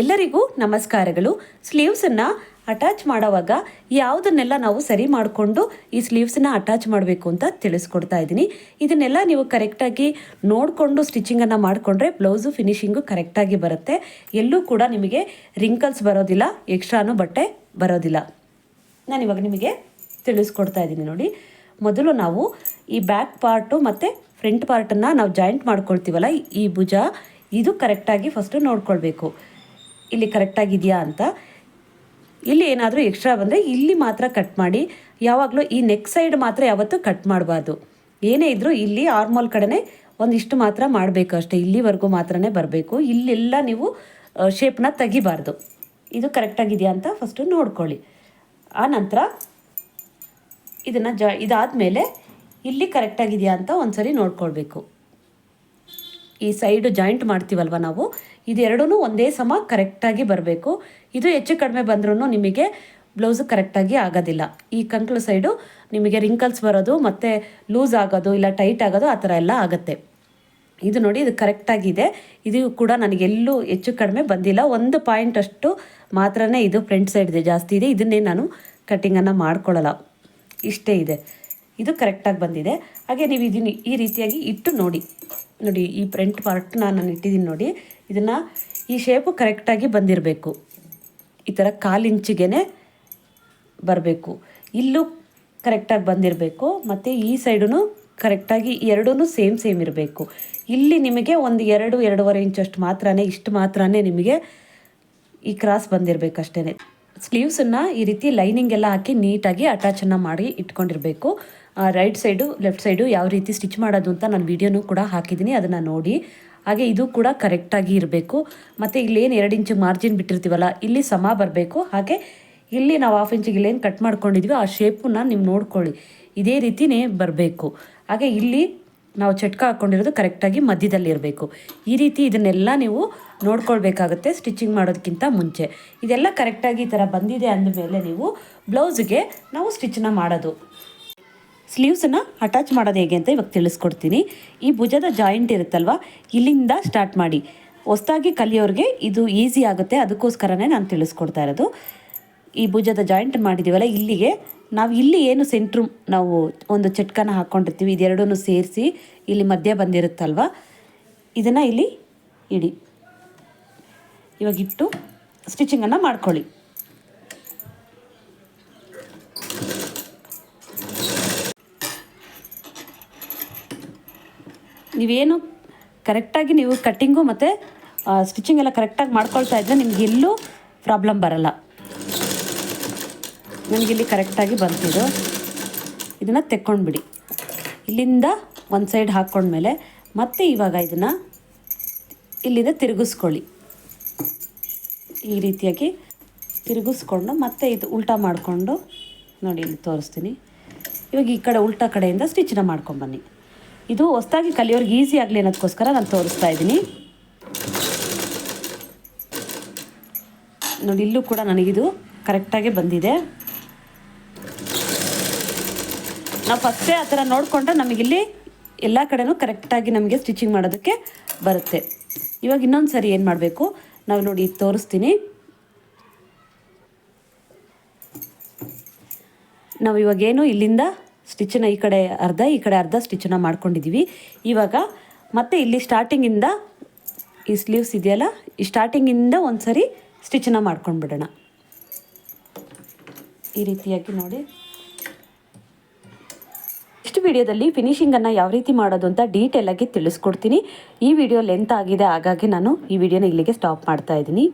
ಎಲ್ಲರಿಗೂ ನಮಸ್ಕಾರಗಳು. ಸ್ಲೀವ್ಸನ್ನು ಅಟ್ಯಾಚ್ ಮಾಡುವಾಗ ಯಾವುದನ್ನೆಲ್ಲ ನಾವು ಸರಿ ಮಾಡಿಕೊಂಡು ಈ ಸ್ಲೀವ್ಸನ್ನ ಅಟ್ಯಾಚ್ ಮಾಡಬೇಕು ಅಂತ ತಿಳಿಸ್ಕೊಡ್ತಾ ಇದ್ದೀನಿ. ಇದನ್ನೆಲ್ಲ ನೀವು ಕರೆಕ್ಟಾಗಿ ನೋಡಿಕೊಂಡು ಸ್ಟಿಚಿಂಗನ್ನು ಮಾಡಿಕೊಂಡ್ರೆ ಬ್ಲೌಸು ಫಿನಿಶಿಂಗು ಕರೆಕ್ಟಾಗಿ ಬರುತ್ತೆ. ಎಲ್ಲೂ ಕೂಡ ನಿಮಗೆ ರಿಂಕಲ್ಸ್ ಬರೋದಿಲ್ಲ, ಎಕ್ಸ್ಟ್ರಾನು ಬಟ್ಟೆ ಬರೋದಿಲ್ಲ. ನಾನಿವಾಗ ನಿಮಗೆ ತಿಳಿಸ್ಕೊಡ್ತಾ ಇದ್ದೀನಿ ನೋಡಿ. ಮೊದಲು ನಾವು ಈ ಬ್ಯಾಕ್ ಪಾರ್ಟು ಮತ್ತು ಫ್ರಂಟ್ ಪಾರ್ಟನ್ನು ನಾವು ಜಾಯಿಂಟ್ ಮಾಡ್ಕೊಳ್ತೀವಲ್ಲ, ಈ ಭುಜ ಇದು ಕರೆಕ್ಟಾಗಿ ಫಸ್ಟು ನೋಡ್ಕೊಳ್ಬೇಕು. ಇಲ್ಲಿ ಕರೆಕ್ಟಾಗಿದೆಯಾ ಅಂತ. ಇಲ್ಲಿ ಏನಾದರೂ ಎಕ್ಸ್ಟ್ರಾ ಬಂದರೆ ಇಲ್ಲಿ ಮಾತ್ರ ಕಟ್ ಮಾಡಿ. ಯಾವಾಗಲೂ ಈ ನೆಕ್ ಸೈಡ್ ಮಾತ್ರ ಯಾವತ್ತೂ ಕಟ್ ಮಾಡಬಾರ್ದು. ಏನೇ ಇದ್ದರೂ ಇಲ್ಲಿ ಆರ್ಮೋಲ್ ಕಡೆನೇ ಒಂದಿಷ್ಟು ಮಾತ್ರ ಮಾಡಬೇಕು ಅಷ್ಟೇ. ಇಲ್ಲಿವರೆಗೂ ಮಾತ್ರನೇ ಬರಬೇಕು. ಇಲ್ಲೆಲ್ಲ ನೀವು ಶೇಪ್ನ ತೆಗಿಬಾರ್ದು. ಇದು ಕರೆಕ್ಟಾಗಿದೆಯಾ ಅಂತ ಫಸ್ಟು ನೋಡ್ಕೊಳ್ಳಿ. ಆನಂತರ ಇದನ್ನು ಇದಾದಮೇಲೆ ಇಲ್ಲಿ ಕರೆಕ್ಟಾಗಿದೆಯಾ ಅಂತ ಒಂದ್ಸರಿ ನೋಡ್ಕೊಳ್ಬೇಕು. ಈ ಸೈಡು ಜಾಯಿಂಟ್ ಮಾಡ್ತೀವಲ್ವ ನಾವು, ಇದೆರಡೂ ಒಂದೇ ಸಮ ಕರೆಕ್ಟಾಗಿ ಬರಬೇಕು. ಇದು ಹೆಚ್ಚು ಕಡಿಮೆ ಬಂದ್ರೂ ನಿಮಗೆ ಬ್ಲೌಸು ಕರೆಕ್ಟಾಗಿ ಆಗೋದಿಲ್ಲ. ಈ ಕಂಕ್ಳು ಸೈಡು ನಿಮಗೆ ರಿಂಕಲ್ಸ್ ಬರೋದು ಮತ್ತು ಲೂಸ್ ಆಗೋದು ಇಲ್ಲ ಟೈಟ್ ಆಗೋದು ಆ ಥರ ಎಲ್ಲ ಆಗುತ್ತೆ. ಇದು ನೋಡಿ, ಇದು ಕರೆಕ್ಟಾಗಿದೆ. ಇದು ಕೂಡ ನನಗೆಲ್ಲೂ ಹೆಚ್ಚು ಕಡಿಮೆ ಬಂದಿಲ್ಲ. ಒಂದು ಪಾಯಿಂಟ್ ಅಷ್ಟು ಮಾತ್ರನೇ ಇದು ಫ್ರಂಟ್ ಸೈಡ್ ಇದೆ, ಜಾಸ್ತಿ ಇದೆ. ಇದನ್ನೇ ನಾನು ಕಟ್ಟಿಂಗನ್ನು ಮಾಡ್ಕೊಳ್ಳಲ್ಲ, ಇಷ್ಟೇ ಇದೆ. ಇದು ಕರೆಕ್ಟಾಗಿ ಬಂದಿದೆ. ಹಾಗೆ ನೀವು ಇದನ್ನು ಈ ರೀತಿಯಾಗಿ ಇಟ್ಟು ನೋಡಿ. ಈ ಫ್ರಂಟ್ ಪಾರ್ಟ್ನ ನಾನು ಇಟ್ಟಿದ್ದೀನಿ ನೋಡಿ. ಇದನ್ನು ಈ ಶೇಪು ಕರೆಕ್ಟಾಗಿ ಬಂದಿರಬೇಕು. ಈ ಥರ 1/4 ಇಂಚಿಗೆ ಬರಬೇಕು. ಇಲ್ಲೂ ಕರೆಕ್ಟಾಗಿ ಬಂದಿರಬೇಕು. ಮತ್ತು ಈ ಸೈಡೂ ಕರೆಕ್ಟಾಗಿ ಎರಡೂ ಸೇಮ್ ಇರಬೇಕು. ಇಲ್ಲಿ ನಿಮಗೆ ಒಂದು 2-2.5 ಇಂಚಷ್ಟು ಮಾತ್ರನೇ, ಇಷ್ಟು ಮಾತ್ರನೇ ನಿಮಗೆ ಈ ಕ್ರಾಸ್ ಬಂದಿರಬೇಕು ಅಷ್ಟೇ. ಸ್ಲೀವ್ಸನ್ನು ಈ ರೀತಿ ಲೈನಿಂಗ್ ಎಲ್ಲ ಹಾಕಿ ನೀಟಾಗಿ ಅಟ್ಯಾಚನ್ನು ಮಾಡಿ ಇಟ್ಕೊಂಡಿರಬೇಕು. ರೈಟ್ ಸೈಡು ಲೆಫ್ಟ್ ಸೈಡು ಯಾವ ರೀತಿ ಸ್ಟಿಚ್ ಮಾಡೋದು ಅಂತ ನಾನು ವೀಡಿಯೋನೂ ಕೂಡ ಹಾಕಿದ್ದೀನಿ, ಅದನ್ನು ನೋಡಿ. ಹಾಗೆ ಇದು ಕೂಡ ಕರೆಕ್ಟಾಗಿ ಇರಬೇಕು. ಮತ್ತು ಇಲ್ಲೇನು 2 ಇಂಚು ಮಾರ್ಜಿನ್ ಬಿಟ್ಟಿರ್ತೀವಲ್ಲ, ಇಲ್ಲಿ ಸಮ ಬರಬೇಕು. ಹಾಗೆ ಇಲ್ಲಿ ನಾವು 1/2 ಇಂಚಿಗೆ ಇಲ್ಲೇನು ಕಟ್ ಮಾಡ್ಕೊಂಡಿದ್ವಿ ಆ ಶೇಪನ್ನ ನೀವು ನೋಡ್ಕೊಳ್ಳಿ, ಇದೇ ರೀತಿಯೇ ಬರಬೇಕು. ಹಾಗೆ ಇಲ್ಲಿ ನಾವು ಚಟ್ಕ ಹಾಕ್ಕೊಂಡಿರೋದು ಕರೆಕ್ಟಾಗಿ ಮಧ್ಯದಲ್ಲಿ ಇರಬೇಕು. ಈ ರೀತಿ ಇದನ್ನೆಲ್ಲ ನೀವು ನೋಡ್ಕೊಳ್ಬೇಕಾಗುತ್ತೆ ಸ್ಟಿಚಿಂಗ್ ಮಾಡೋದಕ್ಕಿಂತ ಮುಂಚೆ. ಇದೆಲ್ಲ ಕರೆಕ್ಟಾಗಿ ಈ ಥರ ಬಂದಿದೆ ಅಂದಮೇಲೆ ನೀವು ಬ್ಲೌಸ್ಗೆ ನಾವು ಸ್ಟಿಚ್ಚನ್ನ ಮಾಡೋದು. ಸ್ಲೀವ್ಸನ್ನು ಅಟ್ಯಾಚ್ ಮಾಡೋದು ಹೇಗೆ ಅಂತ ಇವಾಗ ತಿಳಿಸ್ಕೊಡ್ತೀನಿ. ಈ ಭುಜದ ಜಾಯಿಂಟ್ ಇರುತ್ತಲ್ವ, ಇಲ್ಲಿಂದ ಸ್ಟಾರ್ಟ್ ಮಾಡಿ. ಹೊಸದಾಗಿ ಕಲಿಯೋರಿಗೆ ಇದು ಈಸಿ ಆಗುತ್ತೆ, ಅದಕ್ಕೋಸ್ಕರನೇ ನಾನು ತಿಳಿಸ್ಕೊಡ್ತಾ ಇರೋದು. ಈ ಭುಜದ ಜಾಯಿಂಟ್ ಮಾಡಿದ್ದೀವಲ್ಲ, ಇಲ್ಲಿಗೆ ನಾವು ಇಲ್ಲಿ ಏನು ಸೆಂಟ್ರು ನಾವು ಒಂದು ಚಟ್ಕನ ಹಾಕ್ಕೊಂಡಿರ್ತೀವಿ, ಇದೆರಡೂ ಸೇರಿಸಿ ಇಲ್ಲಿ ಮಧ್ಯ ಬಂದಿರುತ್ತಲ್ವ, ಇದನ್ನು ಇಲ್ಲಿ ಇಡಿ. ಇವಾಗಿಟ್ಟು ಸ್ಟಿಚಿಂಗನ್ನು ಮಾಡ್ಕೊಳ್ಳಿ. ನೀವೇನು ಕರೆಕ್ಟಾಗಿ ನೀವು ಕಟ್ಟಿಂಗು ಮತ್ತು ಸ್ಟಿಚಿಂಗ್ ಎಲ್ಲ ಕರೆಕ್ಟಾಗಿ ಮಾಡ್ಕೊಳ್ತಾ ಇದ್ದರೆ ನಿಮ್ಗೆ ಎಲ್ಲೂ ಪ್ರಾಬ್ಲಮ್ ಬರಲ್ಲ. ನನಗಿಲ್ಲಿ ಕರೆಕ್ಟಾಗಿ ಬಂತಿದ್ದು. ಇದನ್ನು ತೆಕ್ಕೊಂಡ್ಬಿಡಿ. ಇಲ್ಲಿಂದ ಒಂದು ಸೈಡ್ ಹಾಕ್ಕೊಂಡ್ಮೇಲೆ ಮತ್ತೆ ಇವಾಗ ಇದನ್ನು ಇಲ್ಲಿಂದ ತಿರುಗಿಸ್ಕೊಳ್ಳಿ. ಈ ರೀತಿಯಾಗಿ ತಿರುಗಿಸ್ಕೊಂಡು ಮತ್ತೆ ಇದು ಉಲ್ಟಾ ಮಾಡಿಕೊಂಡು ನೋಡಿ, ಇಲ್ಲಿ ತೋರಿಸ್ತೀನಿ. ಇವಾಗ ಈ ಕಡೆ ಉಲ್ಟಾ ಕಡೆಯಿಂದ ಸ್ಟಿಚ್ಚನ್ನ ಮಾಡ್ಕೊಂಡ್ಬನ್ನಿ. ಇದು ಹೊಸದಾಗಿ ಕಲಿಯೋರ್ಗೆ ಈಸಿ ಆಗಲಿ ಅನ್ನೋದಕ್ಕೋಸ್ಕರ ನಾನು ತೋರಿಸ್ತಾ ಇದ್ದೀನಿ ನೋಡಿ. ಇಲ್ಲೂ ಕೂಡ ನನಗಿದು ಕರೆಕ್ಟಾಗಿ ಬಂದಿದೆ. ನಾವು ಫಸ್ಟೇ ಆ ಥರ ನೋಡಿಕೊಂಡ್ರೆ ನಮಗಿಲ್ಲಿ ಎಲ್ಲ ಕಡೆನೂ ಕರೆಕ್ಟಾಗಿ ನಮಗೆ ಸ್ಟಿಚಿಂಗ್ ಮಾಡೋದಕ್ಕೆ ಬರುತ್ತೆ. ಇವಾಗ ಇನ್ನೊಂದು ಸರಿ ಏನು ಮಾಡಬೇಕು ನಾವು ನೋಡಿ ತೋರಿಸ್ತೀನಿ. ನಾವು ಇವಾಗೇನು ಇಲ್ಲಿಂದ ಸ್ಟಿಚ್ಚನ್ನ ಈ ಕಡೆ ಅರ್ಧ ಸ್ಟಿಚ್ಚನ್ನ ಮಾಡ್ಕೊಂಡಿದ್ದೀವಿ. ಇವಾಗ ಮತ್ತೆ ಇಲ್ಲಿ ಸ್ಟಾರ್ಟಿಂಗಿಂದ ಈ ಸ್ಲೀವ್ಸ್ ಇದೆಯಲ್ಲ, ಈ ಸ್ಟಾರ್ಟಿಂಗಿಂದ ಒಂದು ಸರಿ ಸ್ಟಿಚ್ಚನ್ನ ಮಾಡ್ಕೊಂಡ್ಬಿಡೋಣ. ಈ ರೀತಿಯಾಗಿ ನೋಡಿ. ನೆಕ್ಸ್ಟ್ ವಿಡಿಯೋದಲ್ಲಿ ಫಿನಿಶಿಂಗನ್ನು ಯಾವ ರೀತಿ ಮಾಡೋದು ಅಂತ ಡೀಟೇಲಾಗಿ ತಿಳಿಸ್ಕೊಡ್ತೀನಿ. ಈ ವಿಡಿಯೋ ಲೆಂತ್ ಆಗಿದೆ, ಹಾಗಾಗಿ ನಾನು ಈ ವಿಡಿಯೋನ ಇಲ್ಲಿಗೆ ಸ್ಟಾಪ್ ಮಾಡ್ತಾ ಇದ್ದೀನಿ.